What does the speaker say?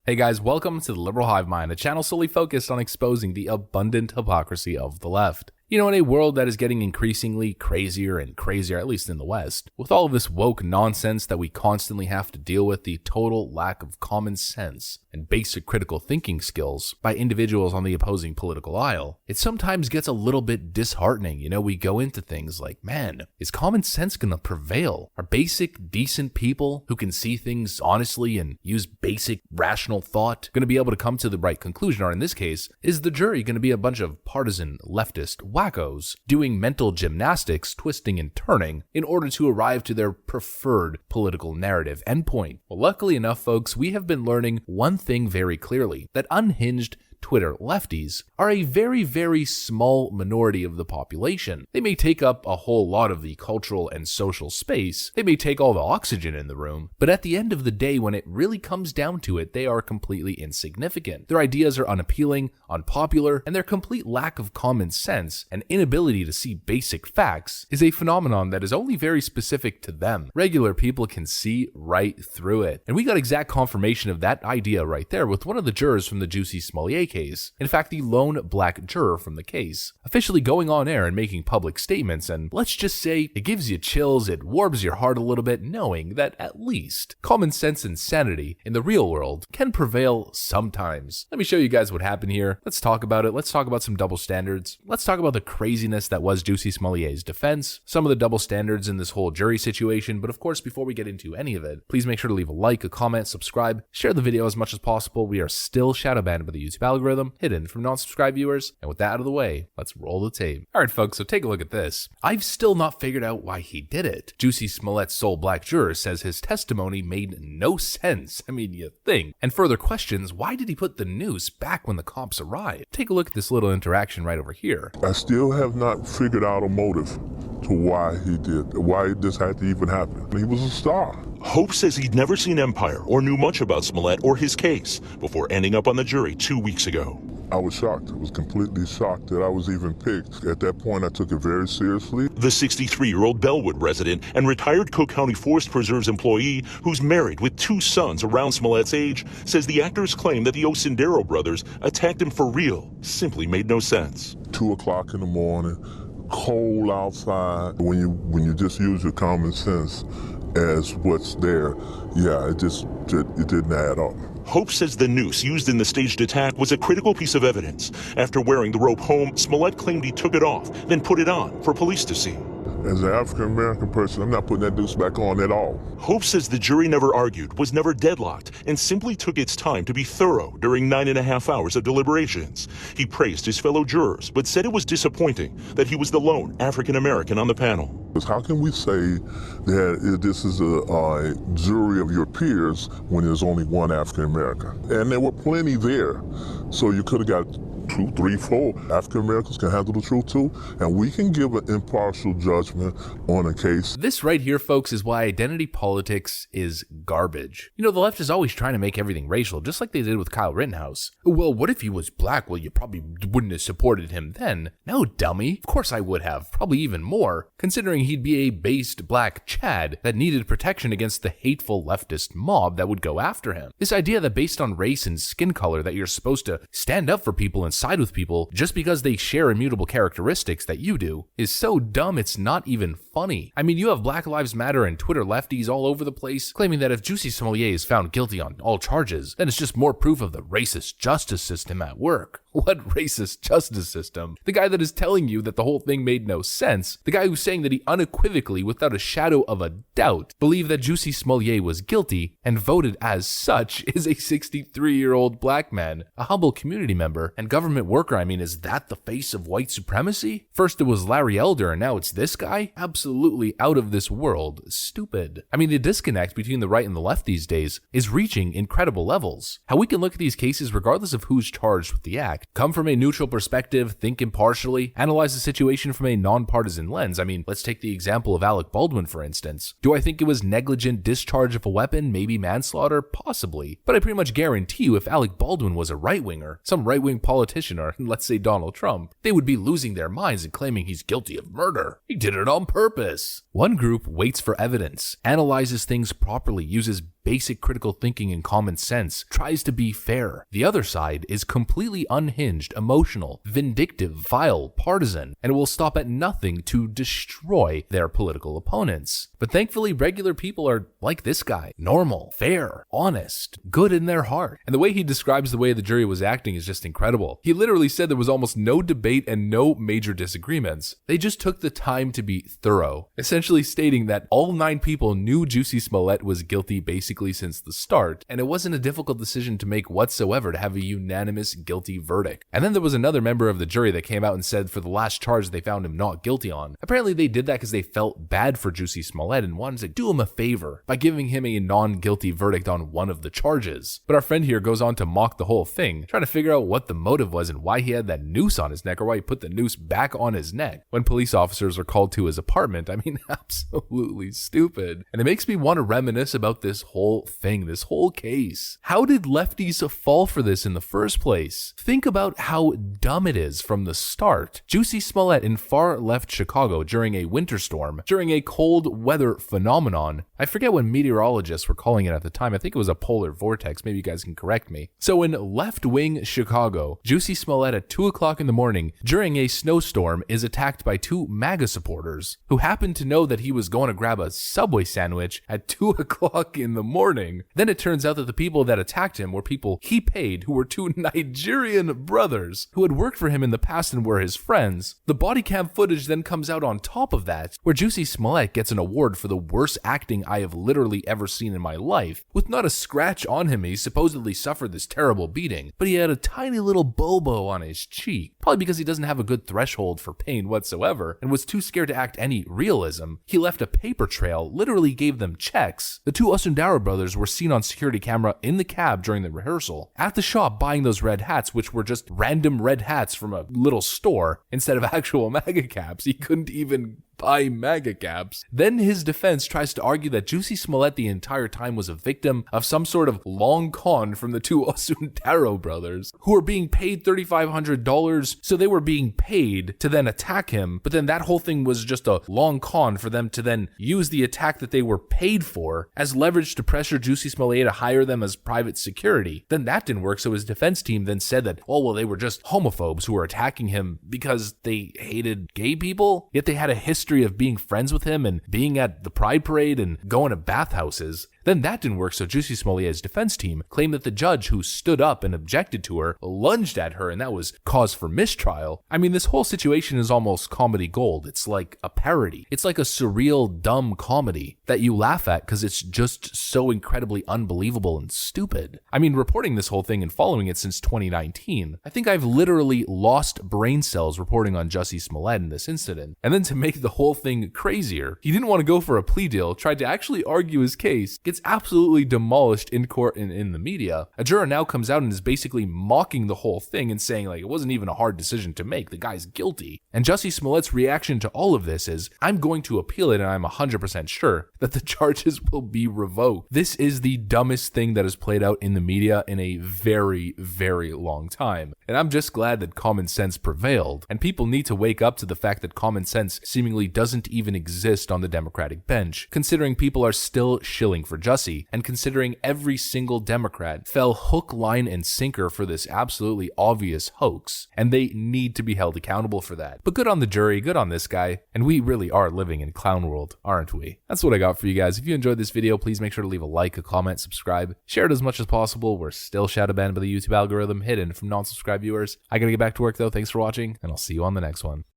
Hey guys, welcome to the Liberal Hive Mind, a channel solely focused on exposing the abundant hypocrisy of the left. You know, in a world that is getting increasingly crazier and crazier, at least in the West, with all of this woke nonsense that we constantly have to deal with, the total lack of common sense and basic critical thinking skills by individuals on the opposing political aisle, it sometimes gets a little bit disheartening. You know, we go into things like, man, is common sense gonna prevail? Are basic, decent people who can see things honestly and use basic, rational thought gonna be able to come to the right conclusion? Or in this case, is the jury gonna be a bunch of partisan leftist wackos doing mental gymnastics, twisting and turning in order to arrive to their preferred political narrative endpoint? Well, luckily enough, folks, we have been learning one thing very clearly, that unhinged Twitter lefties are a very, very small minority of the population. They may take up a whole lot of the cultural and social space, they may take all the oxygen in the room, but at the end of the day, when it really comes down to it, they are completely insignificant. Their ideas are unappealing, unpopular, and their complete lack of common sense and inability to see basic facts is a phenomenon that is only very specific to them. Regular people can see right through it. And we got exact confirmation of that idea right there with one of the jurors from the Jussie Smollett case. In fact, the lone black juror from the case, officially going on air and making public statements, and let's just say it gives you chills, it warms your heart a little bit knowing that at least common sense and sanity in the real world can prevail sometimes. Let me show you guys what happened here. Let's talk about it. Let's talk about some double standards. Let's talk about the craziness that was Jussie Smollett's defense, some of the double standards in this whole jury situation, but of course, before we get into any of it, please make sure to leave a like, a comment, subscribe, share the video as much as possible. We are still shadow banned by the YouTube algorithm, hidden from non-subscribed viewers, and with that out of the way, let's roll the tape. Alright folks, so take a look at this. I've still not figured out why he did it. Jussie Smollett's sole black juror says his testimony made no sense. I mean, you think. And further questions, why did he put the noose back when the cops arrived? Take a look at this little interaction right over here. I still have not figured out a motive to why he did, why this had to even happen. He was a star. Hope says he'd never seen Empire or knew much about Smollett or his case before ending up on the jury 2 weeks ago. I was shocked. I was completely shocked that I was even picked. At that point, I took it very seriously. The 63-year-old Bellwood resident and retired Cook County Forest Preserves employee who's married with 2 sons around Smollett's age says the actor's claim that the Osindero brothers attacked him for real simply made no sense. 2 o'clock in the morning, cold outside. When you just use your common sense as what's there, yeah, it didn't add up. Hope says the noose used in the staged attack was a critical piece of evidence. After wearing the rope home, Smollett claimed he took it off, then put it on for police to see. As an African-American person, I'm not putting that noose back on at all. Hope says the jury never argued, was never deadlocked, and simply took its time to be thorough during 9.5 hours of deliberations. He praised his fellow jurors, but said it was disappointing that he was the lone African-American on the panel. How can we say that this is a jury of your peers when there's only one African-American? And there were plenty there, so you could have got 2, 3, 4 African-Americans can handle the truth too, and we can give an impartial judgment on a case. This right here, folks, is why identity politics is garbage. You know, the left is always trying to make everything racial, just like they did with Kyle Rittenhouse. Well, what if he was black? Well, you probably wouldn't have supported him then. No, dummy. Of course I would have. Probably even more, considering he'd be a based black Chad that needed protection against the hateful leftist mob that would go after him. This idea that based on race and skin color that you're supposed to stand up for people and side with people just because they share immutable characteristics that you do is so dumb it's not even funny. I mean, you have Black Lives Matter and Twitter lefties all over the place claiming that if Jussie Smollett is found guilty on all charges, then it's just more proof of the racist justice system at work. What racist justice system? The guy that is telling you that the whole thing made no sense, the guy who's saying that he unequivocally, without a shadow of a doubt, believed that Jussie Smollett was guilty and voted as such, is a 63-year-old black man, a humble community member, and government worker. I mean, is that the face of white supremacy? First it was Larry Elder, and now it's this guy? Absolutely out of this world stupid. I mean, the disconnect between the right and the left these days is reaching incredible levels. How we can look at these cases regardless of who's charged with the act, come from a neutral perspective, think impartially, analyze the situation from a nonpartisan lens. I mean, let's take the example of Alec Baldwin, for instance. Do I think it was negligent discharge of a weapon, maybe manslaughter? Possibly. But I pretty much guarantee you if Alec Baldwin was a right-winger, some right-wing politician, or let's say Donald Trump, they would be losing their minds and claiming he's guilty of murder. He did it on purpose. One group waits for evidence, analyzes things properly, uses basic critical thinking and common sense, tries to be fair. The other side is completely unhinged, emotional, vindictive, vile, partisan, and will stop at nothing to destroy their political opponents. But thankfully, regular people are like this guy. Normal, fair, honest, good in their heart. And the way he describes the way the jury was acting is just incredible. He literally said there was almost no debate and no major disagreements. They just took the time to be thorough, essentially stating that all 9 people knew Jussie Smollett was guilty basically since the start, and it wasn't a difficult decision to make whatsoever to have a unanimous guilty verdict. And then there was another member of the jury that came out and said for the last charge they found him not guilty on. Apparently they did that because they felt bad for Jussie Smollett and wanted to do him a favor by giving him a non-guilty verdict on one of the charges. But our friend here goes on to mock the whole thing, trying to figure out what the motive was and why he had that noose on his neck, or why he put the noose back on his neck when police officers are called to his apartment. I mean, absolutely stupid. And it makes me want to reminisce about this whole thing, this whole case. How did lefties fall for this in the first place? Think about how dumb it is from the start. Jussie Smollett in far left Chicago during a winter storm, during a cold weather phenomenon. I forget what meteorologists were calling it at the time. I think it was a polar vortex. Maybe you guys can correct me. So in left-wing Chicago, Jussie Smollett at 2 o'clock in the morning during a snowstorm is attacked by 2 MAGA supporters who happened to know that he was going to grab a Subway sandwich at 2 o'clock in the morning. Then it turns out that the people that attacked him were people he paid, who were 2 Nigerian brothers who had worked for him in the past and were his friends. The body cam footage then comes out on top of that, where Jussie Smollett gets an award for the worst acting I have literally ever seen in my life. With not a scratch on him, he supposedly suffered this terrible beating, but he had a tiny little bobo on his cheek, probably because he doesn't have a good threshold for pain whatsoever, and was too scared to act any realism. He left a paper trail, literally gave them checks. The 2 Osundaro brothers were seen on security camera in the cab during the rehearsal, at the shop buying those red hats, which were just random red hats from a little store, instead of actual MAGA caps. He couldn't even buy MAGA caps. Then his defense tries to argue that Jussie Smollett the entire time was a victim of some sort of long con from the 2 Osundaro brothers, who were being paid $3,500, so they were being paid to then attack him, but then that whole thing was just a long con for them to then use the attack that they were paid for as leverage to pressure Jussie Smollett to hire them as private security. Then that didn't work, so his defense team then said that, oh well, they were just homophobes who were attacking him because they hated gay people, yet they had a history of being friends with him and being at the Pride Parade and going to bathhouses. Then that didn't work, so Jussie Smollett's defense team claimed that the judge who stood up and objected to her lunged at her, and that was cause for mistrial. I mean, this whole situation is almost comedy gold. It's like a parody. It's like a surreal, dumb comedy that you laugh at because it's just so incredibly unbelievable and stupid. I mean, reporting this whole thing and following it since 2019, I think I've literally lost brain cells reporting on Jussie Smollett in this incident. And then to make the whole thing crazier, he didn't want to go for a plea deal, tried to actually argue his case, gets absolutely demolished in court and in the media. A juror now comes out and is basically mocking the whole thing and saying like it wasn't even a hard decision to make, the guy's guilty. And Jussie Smollett's reaction to all of this is, I'm going to appeal it and I'm 100% sure that the charges will be revoked. This is the dumbest thing that has played out in the media in a very, very long time. And I'm just glad that common sense prevailed. And people need to wake up to the fact that common sense seemingly doesn't even exist on the Democratic bench, considering people are still shilling for Jussie, and considering every single Democrat fell hook, line, and sinker for this absolutely obvious hoax, and they need to be held accountable for that. But good on the jury, good on this guy, and we really are living in clown world, aren't we? That's what I got for you guys. If you enjoyed this video, please make sure to leave a like, a comment, subscribe, share it as much as possible. We're still shadow banned by the YouTube algorithm, hidden from non-subscribed viewers. I gotta get back to work though. Thanks for watching, and I'll see you on the next one.